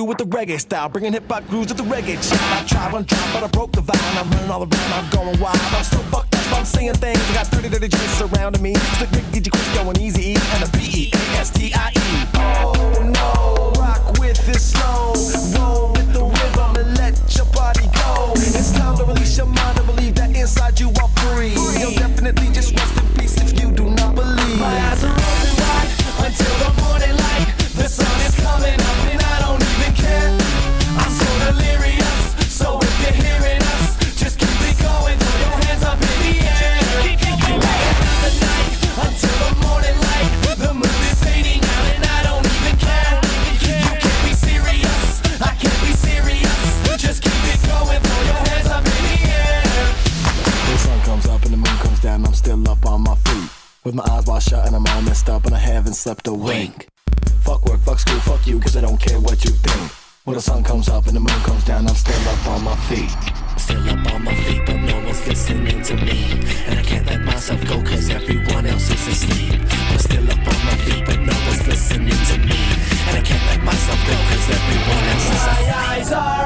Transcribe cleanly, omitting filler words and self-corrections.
through with the reggae style, bringing hip-hop grooves to the reggae child. I try one drop, but I broke the vibe. I'm running all around, I'm going wild. I'm so fucked up, I'm seeing things. I got 30 dirty joints surrounding me. Slick Rick, DJ Quick, going easy, and a B-E-A-S-T-I-E. Oh no, rock with it slow, roll with the rhythm and let your body go. It's time to release your mind and believe that inside you are free. You'll definitely just rest in peace if you do not believe. My eyes are open wide until the morning light. The sun is coming up and I don't even care. I'm so delirious, so if you're hearing us, just keep it going, throw your hands up in the air. I'm laying down the night until the morning light. The moon is fading out and I don't even care. You can't be serious, I can't be serious. Just keep it going, throw your hands up in the air. The sun comes up and the moon comes down, I'm still up on my feet. With my eyes wide shut and I'm all messed up and I haven't slept a wink. Fuck work, fuck school, fuck you, cause I don't care what you think. When the sun comes up and the moon comes down, I'm still up on my feet. Still up on my feet, but no one's listening to me. And I can't let myself go cause everyone else is asleep. I'm still up on my feet, but no one's listening to me. And I can't let myself go cause everyone else is asleep. My eyes are